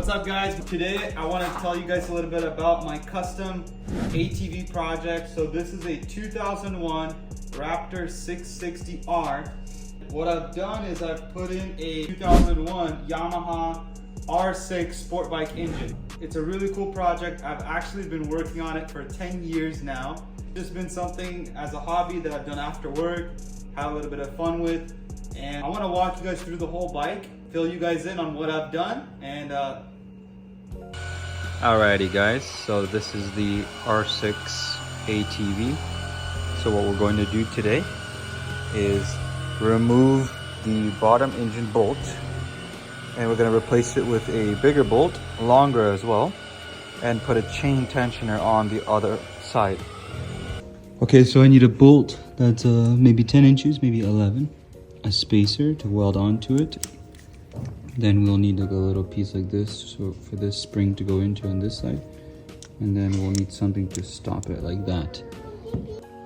What's up guys? Today I want to tell you guys a little bit about my custom ATV project. So this is a 2001 Raptor 660R. What I've done is I've put in a 2001 Yamaha R6 sport bike engine. It's a really cool project. I've actually been working on it for 10 years now. It's just been something as a hobby that I've done after work, have a little bit of fun with. And I want to walk you guys through the whole bike, fill you guys in on what I've done, and Alrighty guys, so this is the R6 ATV. So what we're going to do today is remove the bottom engine bolt, and we're going to replace it with a bigger bolt, longer as well, and put a chain tensioner on the other side. Okay, so I need a bolt that's maybe 10 inches, maybe 11. A spacer to weld onto it. Then we'll need like a little piece like this, so for this spring to go into on this side, and then we'll need something to stop it like that.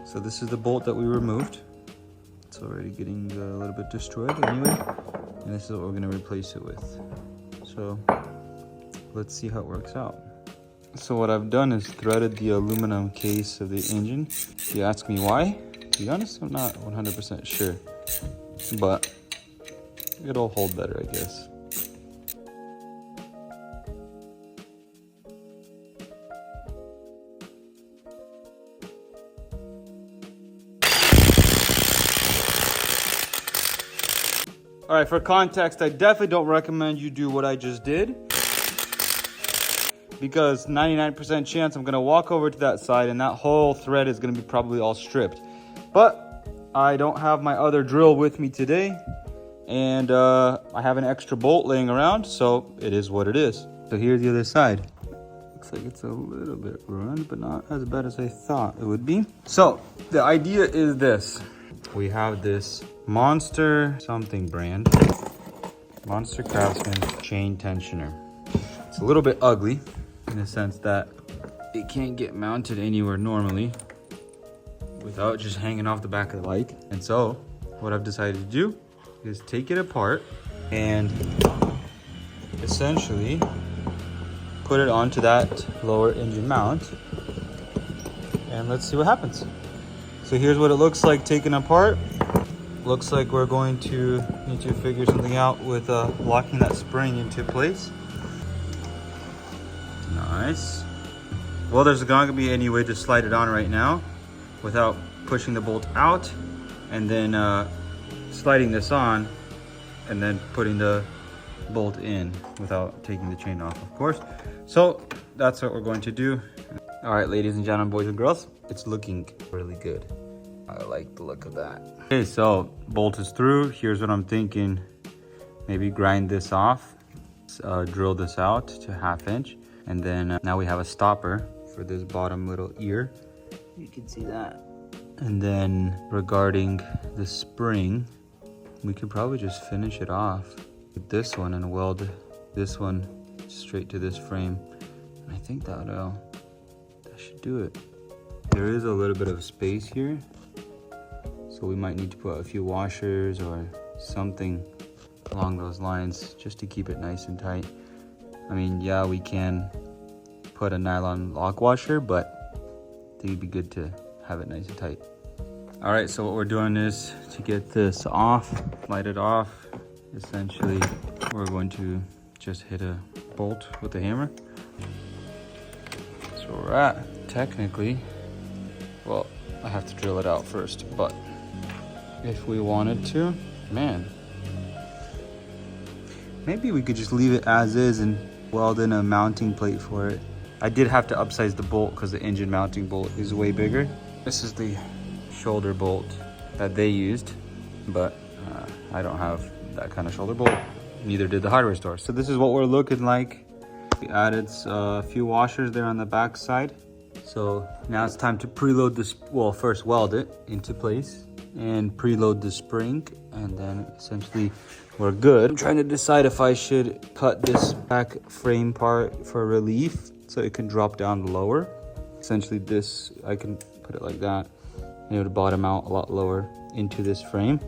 So this is the bolt that we removed. It's already getting a little bit destroyed anyway, and this is what we're going to replace it with. So let's see how it works out. So what I've done is threaded the aluminum case of the engine. If you ask me why, to be honest, I'm not 100% sure, but it'll hold better, I guess. All right, for context, I definitely don't recommend you do what I just did, because 99% chance I'm gonna walk over to that side and that whole thread is gonna be probably all stripped. But I don't have my other drill with me today, and I have an extra bolt laying around, so it is what it is. So here's the other side. Looks like it's a little bit ruined, but not as bad as I thought it would be. So the idea is this. We have this Monster something brand, Monster Craftsman chain tensioner. It's a little bit ugly in the sense that it can't get mounted anywhere normally without just hanging off the back of the bike. And so what I've decided to do is take it apart and essentially put it onto that lower engine mount, and let's see what happens. So here's what it looks like taken apart. Looks like we're going to need to figure something out with locking that spring into place. Nice. Well, there's not gonna be any way to slide it on right now without pushing the bolt out and then sliding this on and then putting the bolt in without taking the chain off, of course. So that's what we're going to do. All right, ladies and gentlemen, boys and girls, it's looking really good. I like the look of that. Okay, so bolt is through. Here's what I'm thinking. Maybe grind this off, drill this out to 1/2 inch, and then now we have a stopper for this bottom little ear. You can see that. And then regarding the spring, we could probably just finish it off with this one and weld this one straight to this frame. And I think that should do it. There is a little bit of space here, so we might need to put a few washers or something along those lines just to keep it nice and tight. I mean, yeah, we can put a nylon lock washer, but I think it'd be good to have it nice and tight. All right, so what we're doing is to get this off, slide it off. Essentially, we're going to just hit a bolt with a hammer. That's where we're at. Technically, well, I have to drill it out first, but if we wanted to, man, maybe we could just leave it as is and weld in a mounting plate for it. I did have to upsize the bolt because the engine mounting bolt is way bigger. This is the shoulder bolt that they used, but I don't have that kind of shoulder bolt. Neither did the hardware store. So this is what we're looking like. We added a few washers there on the back side. So now it's time to preload this. Well, first weld it into place and preload the spring, and then essentially we're good. I'm trying to decide if I should cut this back frame part for relief so it can drop down lower. Essentially this, I can put it like that, and it would bottom out a lot lower into this frame,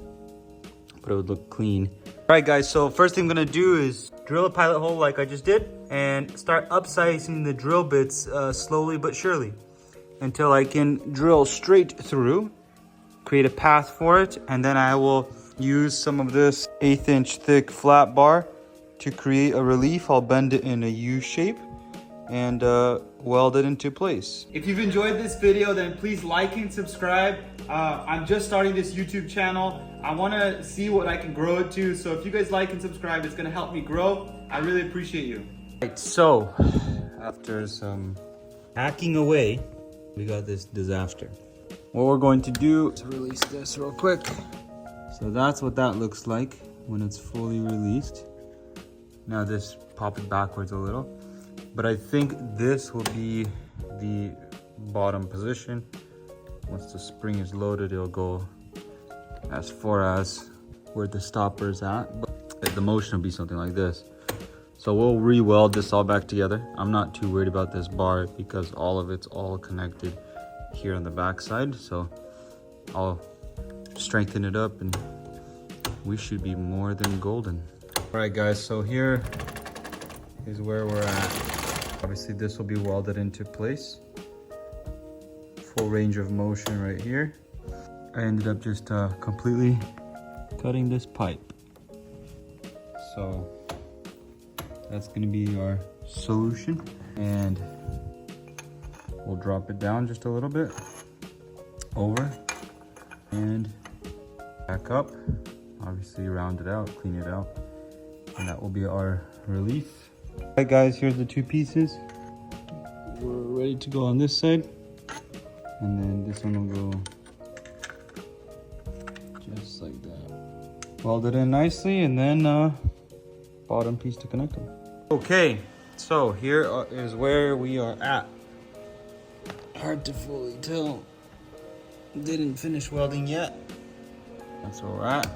but it would look clean All right guys, so first thing I'm gonna do is drill a pilot hole like I just did and start upsizing the drill bits slowly but surely until I can drill straight through, create a path for it, and then I will use some of this 1/8 inch thick flat bar to create a relief. I'll bend it in a U shape and weld it into place. If you've enjoyed this video, then please like and subscribe. I'm just starting this YouTube channel. I want to see what I can grow it to. So if you guys like and subscribe, it's going to help me grow. I really appreciate you. Right, so after some hacking away, we got this disaster. What we're going to do is release this real quick. So that's what that looks like when it's fully released. Now this pop it backwards a little, but I think this will be the bottom position. Once the spring is loaded, it'll go as far as where the stopper is at, but the motion will be something like this. So we'll re-weld this all back together. I'm not too worried about this bar because all of it's all connected here on the back side. So I'll strengthen it up and we should be more than golden. All right guys, so here is where we're at. Obviously this will be welded into place. Full range of motion right here. I ended up just completely cutting this pipe. So that's gonna be our solution. And we'll drop it down just a little bit. Over and back up. Obviously round it out, clean it out. And that will be our relief. All right guys, here's the two pieces. We're ready to go on this side. And then this one will go just like that. Weld it in nicely and then bottom piece to connect them. Okay, so here is where we are at. Hard to fully tell. Didn't finish welding yet. That's where we're at.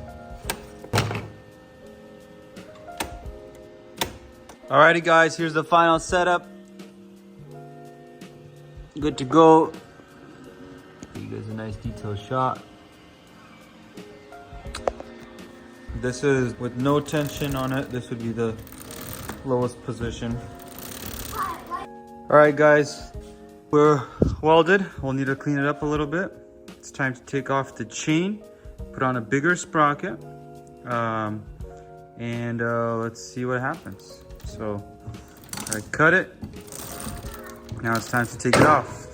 Alrighty guys, here's the final setup. Good to go. Give you guys a nice detailed shot. This is with no tension on it. This would be the lowest position. Alright guys, we're welded. We'll need to clean it up a little bit. It's time to take off the chain, put on a bigger sprocket, and let's see what happens. So I cut it. Now it's time to take it off.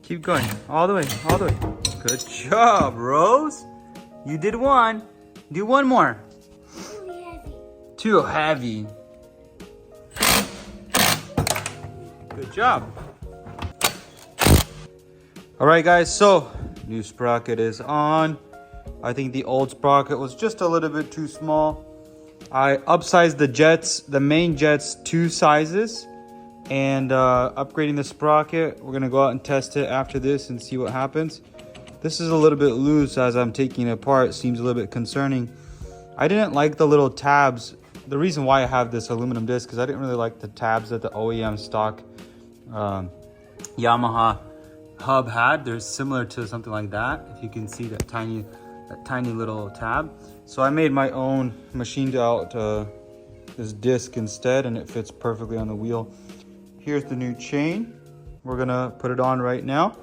Keep going, all the way, all the way. Good job, Rose. You did one. Do one more. Too heavy. Too heavy. Good job. All right, guys, so new sprocket is on. I think the old sprocket was just a little bit too small. I upsized the jets, the main jets, 2 sizes, and upgrading the sprocket. We're gonna go out and test it after this and see what happens. This is a little bit loose as I'm taking it apart. Seems a little bit concerning. I didn't like the little tabs. The reason why I have this aluminum disc is I didn't really like the tabs that the OEM stock Yamaha hub had. They're similar to something like that. If you can see that tiny little tab. So I made my own, machined out this disc instead, and it fits perfectly on the wheel. Here's the new chain. We're gonna put it on right now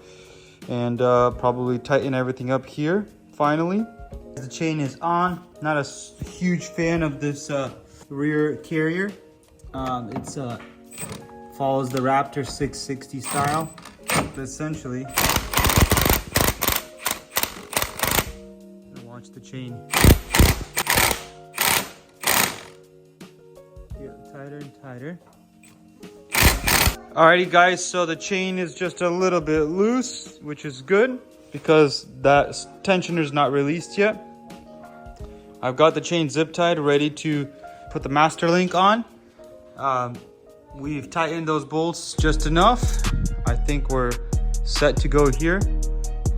and probably tighten everything up here finally. The chain is on. Not a huge fan of this rear carrier. It's follows the Raptor 660 style. But essentially, watch the chain get tighter and tighter. Alrighty guys, so the chain is just a little bit loose, which is good because that tensioner is not released yet. I've got the chain zip tied, ready to put the master link on. We've tightened those bolts just enough. I think we're set to go here.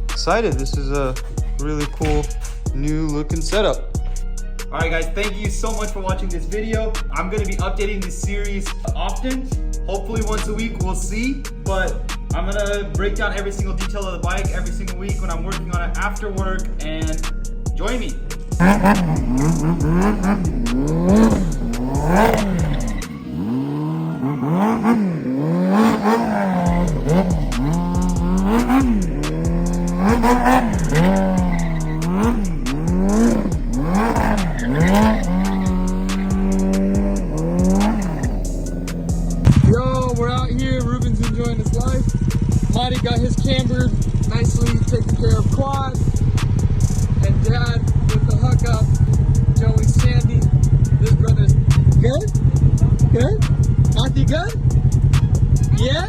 Excited, this is a really cool new looking setup. All right, guys, thank you so much for watching this video. I'm gonna be updating this series often. Hopefully once a week, we'll see. But I'm gonna break down every single detail of the bike every single week when I'm working on it after work, and join me. Yo, we're out here. Ruben's enjoying his life. Marty got his cambered, nicely taken care of quad. And Dad with the hook up. Joey, Sandy. This brother's good? Good? Auntie good? Yeah?